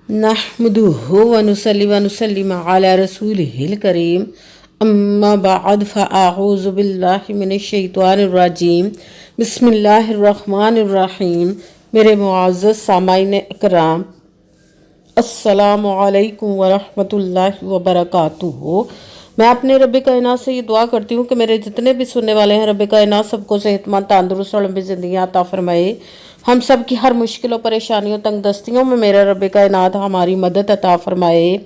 नहमदुहु व नुसल्ली व नुसल्लिम अला रसूलिहिल करीम अम्मा बाद फ़अऊज़ु बिल्लाहि मिनश शैतानिर रजीम बिस्मिल्लाहिर रहमानिर रहीम। मेरे मुअज़्ज़ज़ सामाईन इकराम, अस्सलामु अलैकुम व रहमतुल्लाहि व बरकातुहू। मैं अपने रब कायनात से ये दुआ करती हूँ कि मेरे जितने भी सुनने वाले हैं, रब कायनात सबको सेहतमंद तंदुरुस्त और लंबी ज़िंदगी अता फरमाए। हम सब की हर मुश्किलों परेशानियों तंगदस्तियों में मेरा रब कायनात हमारी मदद अता फरमाए।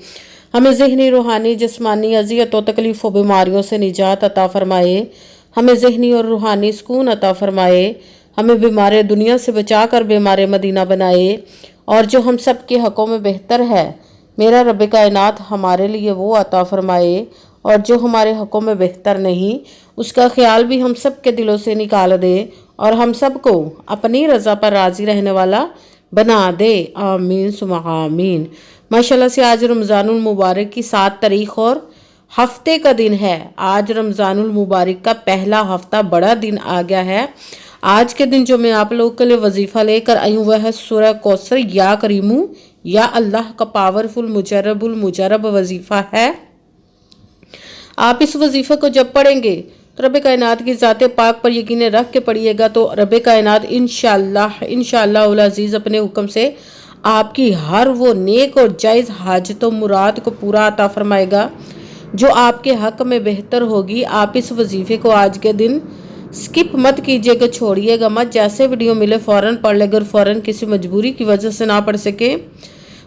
हमें ज़हनी रूहानी जिस्मानी अज़ियतों तकलीफ़ों बीमारियों से निजात अता फरमाए। हमें ज़हनी और रूहानी सुकून अता फरमाए। हमें बीमार दुनिया से बचा कर बीमार मदीना बनाए। और जो हम सब के हक़ों में बेहतर है, मेरा रब कायनात हमारे लिए वो अता फरमाए। और जो हमारे हक़ों में बेहतर नहीं, उसका ख्याल भी हम सब के दिलों से निकाल दे और हम सब को अपनी रज़ा पर राज़ी रहने वाला बना दे। आमीन सुम्मा आमीन। माशाल्लाह से आज रमज़ानुल मुबारक की 7 तारीख और हफ्ते का दिन है। आज रमज़ानुल मुबारक का पहला हफ्ता बड़ा दिन आ गया है। आज के दिन जो मैं आप लोगों के लिए वजीफ़ा लेकर आई हूँ वह है सूरह कौसर या करीमू या अल्लाह का पावरफुल मुजर्रबुल मुजर्रब वजीफ़ा है। आप इस वजीफ़े को जब पढ़ेंगे तो रब कायनात की ज़ाते पाक पर यकीन रख के पढ़िएगा तो रब कायनात इंशाअल्लाह उल अज़ीज़ अपने हुक्म से आपकी हर वो नेक और जायज़ हाजतों मुराद को पूरा अता फरमाएगा जो आपके हक़ में बेहतर होगी। आप इस वजीफ़े को आज के दिन स्किप मत कीजिएगा, छोड़िएगा मत। जैसे वीडियो मिले फ़ौरन पढ़ ले। अगर फ़ौरन किसी मजबूरी की वजह से ना पढ़ सके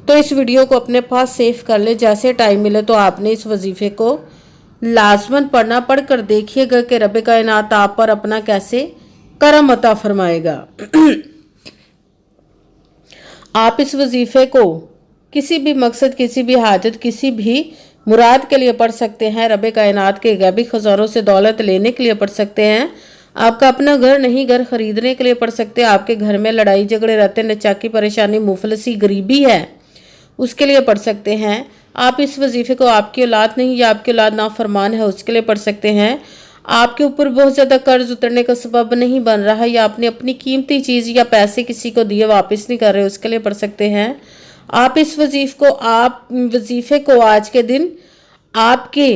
तो इस वीडियो को अपने पास सेव कर ले। जैसे टाइम मिले तो आपने इस वजीफ़े को लाजमन पढ़ना। पढ़ कर देखिएगा कि रब कायनात आप पर अपना कैसे करम अता फरमाएगा। आप इस वजीफ़े को किसी भी मकसद, किसी भी हाजत, किसी भी मुराद के लिए पढ़ सकते हैं। रब कायनात के गैबी खजानों से दौलत लेने के लिए पढ़ सकते हैं। आपका अपना घर नहीं, घर खरीदने के लिए पढ़ सकते हैं। आपके घर में लड़ाई झगड़े रहते, नचाकी परेशानी मुफलसी गरीबी है, उसके लिए पढ़ सकते हैं। आप इस वजीफ़े को आपकी औलाद नहीं या आपकी औलाद नाफरमान है उसके लिए पढ़ सकते हैं। आपके ऊपर बहुत ज़्यादा कर्ज उतरने का सबब नहीं बन रहा है या आपने अपनी कीमती चीज़ या पैसे किसी को दिए वापस नहीं कर रहे, उसके लिए पढ़ सकते हैं। आप इस वजीफ़े को आज के दिन आपके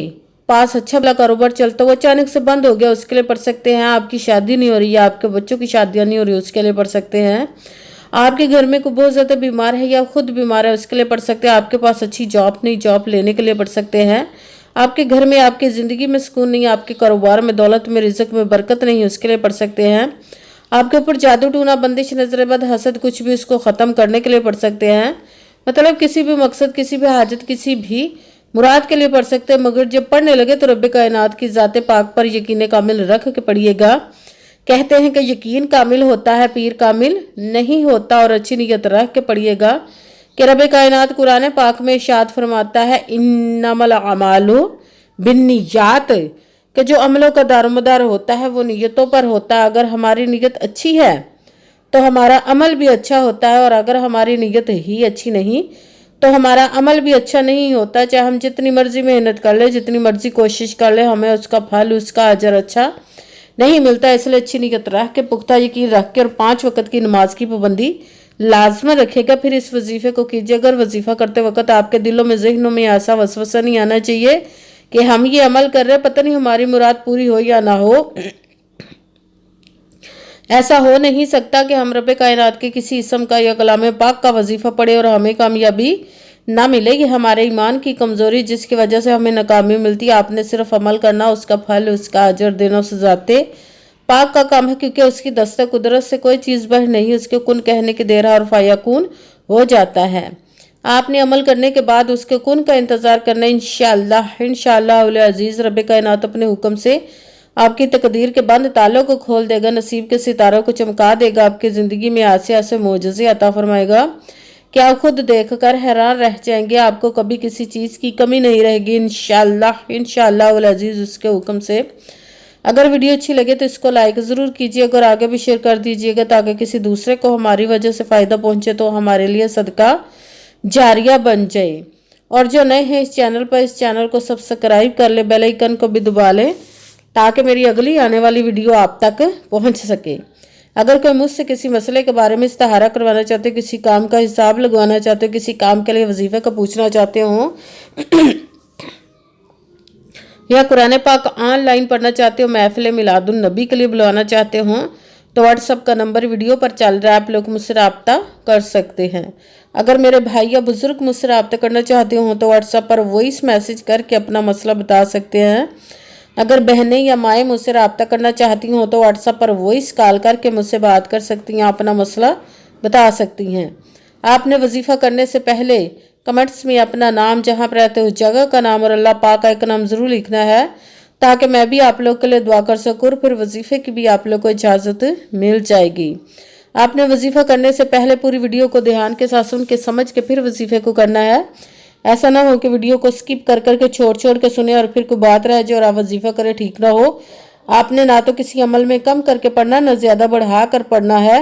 पास अच्छा भला कारोबार चलता हुआ अचानक से बंद हो गया, उसके लिए पढ़ सकते हैं। आपकी शादी नहीं हो रही या आपके बच्चों की शादियाँ नहीं हो रही, उसके लिए पढ़ सकते हैं। आपके घर में कोई बहुत ज़्यादा बीमार है या खुद बीमार है, उसके लिए पढ़ सकते हैं। आपके पास अच्छी जॉब नहीं, जॉब लेने के लिए पढ़ सकते हैं। आपके घर में, आपकी ज़िंदगी में सुकून नहीं, आपके कारोबार में, दौलत में, रिज़्क में बरकत नहीं, उसके लिए पढ़ सकते हैं। आपके ऊपर जादू टूना, बंदिश, नजर बद, हसद, कुछ भी, उसको ख़त्म करने के लिए पढ़ सकते हैं। मतलब किसी भी मकसद, किसी भी हाजत, किसी भी मुराद के लिए पढ़ सकते हैं। मगर जब पढ़ने लगे तो रब कायनात की ज़ाते पाक पर यकीन कामिल रख के पढ़िएगा। कहते हैं कि यकीन कामिल होता है, पीर कामिल नहीं होता। और अच्छी नीयत रख के पढ़िएगा कि रब कायनात कुरान पाक में इरशाद फरमाता है इन्नमल अमालु बिन्नियात, कि जो अमलों का दारोमदार होता है वो नीयतों पर होता है। अगर हमारी नीयत अच्छी है तो हमारा अमल भी अच्छा होता है, और अगर हमारी नीयत ही अच्छी नहीं तो हमारा अमल भी अच्छा नहीं होता। चाहे हम जितनी मर्जी मेहनत कर ले, जितनी मर्जी कोशिश कर ले, हमें उसका फल, उसका अजर अच्छा नहीं मिलता। इसलिए अच्छी नीयत रख के, पुख्ता यकीन रख के और 5 वक्त की नमाज की पाबंदी लाजमन रखेगा। फिर इस वजीफ़े को कीजिए। अगर वजीफ़ा करते वक्त आपके दिलों में, जहनों में ऐसा वसवसा नहीं आना चाहिए कि हम ये अमल कर रहे हैं, पता नहीं हमारी मुराद पूरी हो या ना हो। ऐसा हो नहीं सकता कि हम रब कायनात के किसी इसम का या कलाम पाक का वजीफ़ा पढ़े और हमें कामयाबी ना मिले। ये हमारे ईमान की कमज़ोरी जिसकी वजह से हमें नाकामी मिलती है। आपने सिर्फ अमल करना, उसका फल, उसका अजर देना उस ज़ाते पाक का काम है, क्योंकि उसकी दस्तक कुदरत से कोई चीज़ बाहर नहीं। उसके कुन कहने के देर और फायाकून हो जाता है। आपने अमल करने के बाद उसके कुन का इंतज़ार करना। इंशाअल्लाह उल अज़ीज़ रब कायनात अपने हुक्म से आपकी तकदीर के बंद तालों को खोल देगा, नसीब के सितारों को चमका देगा, आपकी ज़िंदगी में ऐसे ऐसे मोजज़े अता फरमाएगा कि आप खुद देखकर हैरान रह जाएंगे। आपको कभी किसी चीज़ की कमी नहीं रहेगी इंशाअल्लाह उल अज़ीज़ उसके हुक्म से। अगर वीडियो अच्छी लगे तो इसको लाइक ज़रूर कीजिए, अगर आगे भी शेयर कर दीजिएगा ताकि किसी दूसरे को हमारी वजह से फ़ायदा पहुँचे तो हमारे लिए सदका जारिया बन जाए। और जो नए हैं इस चैनल पर, इस चैनल को सब्सक्राइब कर ले, बेल आइकन को भी दबा लें ताकि मेरी अगली आने वाली वीडियो आप तक पहुंच सके। अगर कोई मुझसे किसी मसले के बारे में इस्तिहारा करवाना चाहते हो, किसी काम का हिसाब लगवाना चाहते हो, किसी काम के लिए वजीफे का पूछना चाहते हो या कुरान पाक ऑनलाइन पढ़ना चाहते हो, महफिल मिलादुन नबी के लिए बुलवाना चाहते हो, तो व्हाट्सअप का नंबर वीडियो पर चल रहा है, आप लोग मुझसे रब्ता कर सकते हैं। अगर मेरे भाई या बुजुर्ग मुझसे रब्ता करना चाहते हो तो व्हाट्सएप पर वॉइस मैसेज करके अपना मसला बता सकते हैं। अगर बहनें या माएँ मुझसे रब्ता करना चाहती हों तो व्हाट्सएप पर वॉइस कॉल करके मुझसे बात कर सकती हैं, अपना मसला बता सकती हैं। आपने वजीफ़ा करने से पहले कमेंट्स में अपना नाम, जहाँ पर रहते हो जगह का नाम और अल्लाह पाक का एक नाम ज़रूर लिखना है, ताकि मैं भी आप लोग के लिए दुआ कर सकूँ और फिर वजीफ़े की भी आप लोग को इजाज़त मिल जाएगी। आपने वजीफ़ा करने से पहले पूरी वीडियो को ध्यान के साथ सुन के समझ के फिर वजीफ़े को करना है। ऐसा ना हो कि वीडियो को स्किप कर करके छोड़ के सुने और फिर कोई बात रह जाए और आप वजीफ़ा करें, ठीक ना हो। आपने ना तो किसी अमल में कम करके पढ़ना, ना ज़्यादा बढ़ा कर पढ़ना है।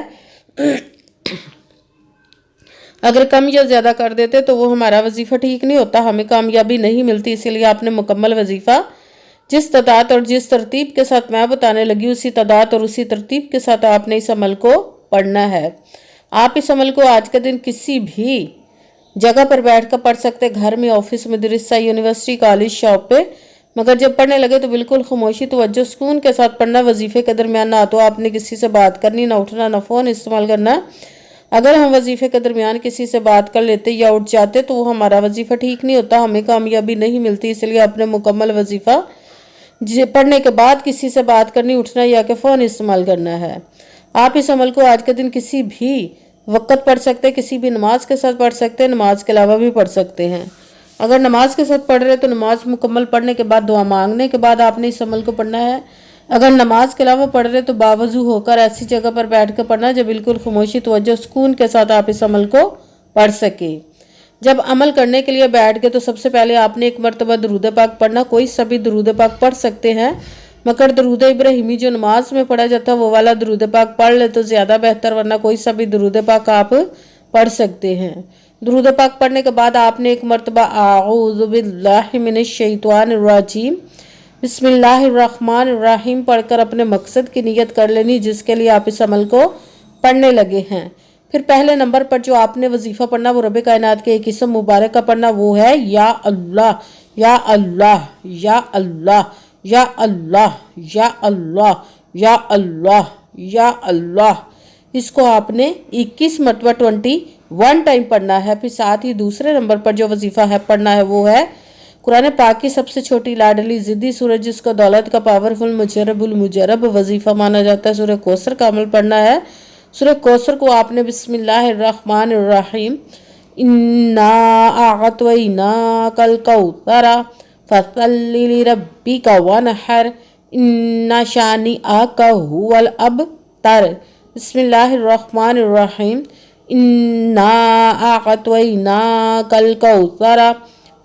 अगर कम या ज़्यादा कर देते तो वो हमारा वजीफ़ा ठीक नहीं होता, हमें कामयाबी नहीं मिलती। इसीलिए आपने मुकम्मल वजीफ़ा जिस तादाद और जिस तरतीब के साथ मैं बताने लगी, उसी तादाद और उसी तरतीब के साथ आपने इस अमल को पढ़ना है। आप इस अमल को आज के दिन किसी भी जगह पर बैठ कर पढ़ सकते, घर में, ऑफिस, मदरसा, यूनिवर्सिटी, कॉलेज, शॉप पे। मगर जब पढ़ने लगे तो बिल्कुल खामोशी, तवज्जो, सुकून के साथ पढ़ना। वजीफे के दरमियान ना तो आपने किसी से बात करनी, ना उठना, ना फ़ोन इस्तेमाल करना। अगर हम वजीफे के दरमियान किसी से बात कर लेते या उठ जाते तो वो हमारा वजीफा ठीक नहीं होता, हमें कामयाबी नहीं मिलती। इसलिए आपने मुकम्मल वजीफा पढ़ने के बाद किसी से बात करनी, उठना या कि फ़ोन इस्तेमाल करना है। आप इस अमल को आज के दिन किसी भी वक़्त पढ़ सकते हैं, किसी भी नमाज के साथ पढ़ सकते हैं, नमाज के अलावा भी पढ़ सकते हैं। अगर नमाज के साथ पढ़ रहे तो नमाज मुकम्मल पढ़ने के बाद, दुआ मांगने के बाद आपने इस अमल को पढ़ना है। अगर नमाज के अलावा पढ़ रहे तो बावजू होकर ऐसी जगह पर बैठ कर पढ़ना जब बिल्कुल खामोशी, तवज्जो, सुकून के साथ आप इस अमल को पढ़ सके। जब अमल करने के लिए बैठ गए तो सबसे पहले आपने एक मरतबा दरूद पाक पढ़ना। कोई सभी दरूद पाक पढ़ सकते हैं, मगर दरूद इब्राहिमी जो नमाज में पढ़ा जाता है वो वाला दरूद पाक पढ़ ले तो ज़्यादा बेहतर, वरना कोई सभी दरूद पाक आप पढ़ सकते हैं। दरूद पाक पढ़ने के बाद आपने एक मरतबा आऊज़ु बिल्लाहि मिनश शैतानिर रजीम बिस्मिल्लाहिर्रहमानिर्रहीम पढ़कर अपने मकसद की नियत कर लेनी, जिसके लिए आप इस अमल को पढ़ने लगे हैं। फिर पहले नंबर पर जो आपने वजीफ़ा पढ़ना वो रब कायनात के एक इस्म मुबारक का पढ़ना, वो है या अल्लाह या अल्लाह या अल्लाह या अल्लाह या अल्लाह या अल्लाह या अल्लाह। इसको आपने 21 मरतबा 21 टाइम पढ़ना है। फिर साथ ही दूसरे नंबर पर जो वजीफ़ा है पढ़ना है वो है कुरान पाक की सबसे छोटी लाडली ज़िद्दी सूरज, जिसको दौलत का पावरफुल मुजरब वजीफ़ा माना जाता है, सूरह कौसर का अमल पढ़ना है। सूरह कौसर को आपने बिस्मिल्लाहिर्रहमानिर्रहीम इन्ना आअतैना कल कौसरा फसल्लि लिरब्बिका वनहर इन्ना शानिअका हुवल अबतर। बिस्मिल्लाहिर्रहमानिर्रहीम इन्ना आअतैना कल कौसरा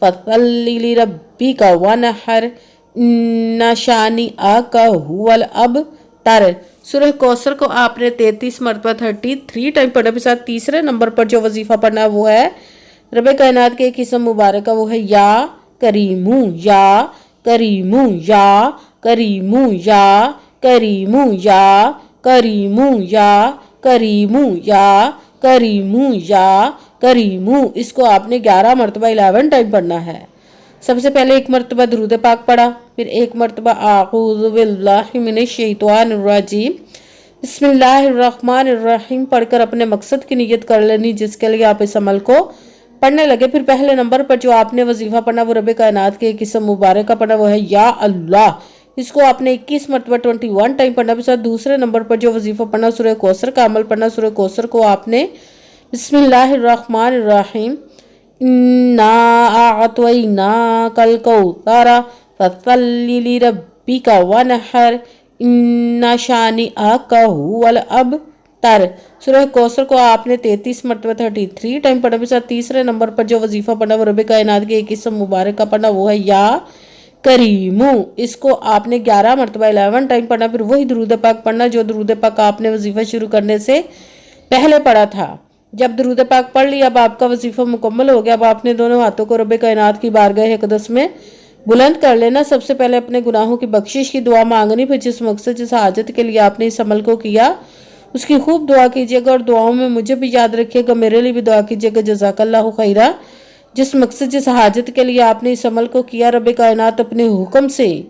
फसल्लि लिरब्बिका वनहर इन्ना शानिअका हुवल अबतर। सूरह कौसर को आपने 33 मरतबा 33 टाइम पढ़ने के साथ तीसरे नंबर पर जो वजीफ़ा पढ़ना है वो है रब कायनात के एक इस्म मुबारक का, वो है या करीमू या करीमू या करीमू या करीमू या करीमू या करीमू या करीमू या करीमू। इसको आपने 11 मरतबा 11 टाइम पढ़ना है। सबसे पहले एक मरतबा दरूद पाक पढ़ा, फिर एक मरतबा आऊज़ु बिल्लाहि मिनश शैतानिर रजीम बिस्मिल्लाहिर्रहमानिर्रहीम पढ़कर अपने मकसद की नियत कर लेनी, जिसके लिए आप इस अमल को पढ़ने लगे। फिर पहले नंबर पर जो आपने वजीफ़ा पढ़ना वो रब कायनात के एक इस्म मुबारक का पढ़ना, वो है या अल्लाह। इसको आपने 21 मरतबा 21 टाइम पढ़ना। फिर दूसरे नंबर पर जो वजीफ़ा पढ़ना सूरह कौसर का अमल पढ़ना। सूरह कौसर को आपने बिस्मिल्लाहिर्रहमानिर्रहीम इन्ना आअतैना कल कौसरा फसल्लि लिरब्बिका वनहर इन्ना शानिअका हुवल अबतर। सूरह कौसर को आपने 33 मरतबा 33 टाइम पढ़ा। फिर तीसरे नंबर पर जो वजीफ़ा पढ़ना वो रब कायनात के एक इस्म मुबारक का पढ़ना, वो है या करीमू। इसको आपने 11 मरतबा 11 टाइम पढ़ना। फिर वही दरूद पाक पढ़ना जो दरूद पाक आपने वजीफ़ा शुरू करने से पहले पढ़ा था। जब दरूद पाक पढ़ लिया, अब आपका वजीफ़ा मुकम्मल हो गया। अब आपने दोनों हाथों को रब कायनात की बारगाह अक़दस में बुलंद कर लेना। सबसे पहले अपने गुनाहों की बख्शिश की दुआ मांगनी। फिर जिस मकसद, जिस हाजत के लिए आपने इस अमल को किया اس کی خوب دعا کیجیے گا اور دعاؤں میں مجھے بھی یاد رکھیے گا، میرے لیے بھی دعا کیجیے گا۔ جزاک اللہ خیرہ۔ جس مقصد جس حاجت کے لیے آپ نے اس عمل کو کیا، رب کائنات اپنے حکم سے،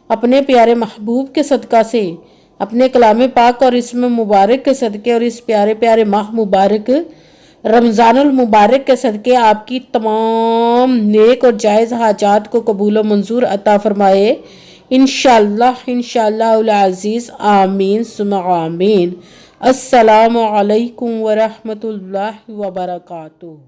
اپنے پیارے محبوب کے صدقہ سے، اپنے کلام پاک اور اسم مبارک کے صدقے اور اس پیارے پیارے ماہ مبارک رمضان المبارک کے صدقے آپ کی تمام نیک اور جائز حاجات کو قبول و منظور عطا فرمائے، انشاءاللہ العزیز، آمین ثم آمین۔ السلام علیکم ورحمۃ اللہ وبرکاتہ۔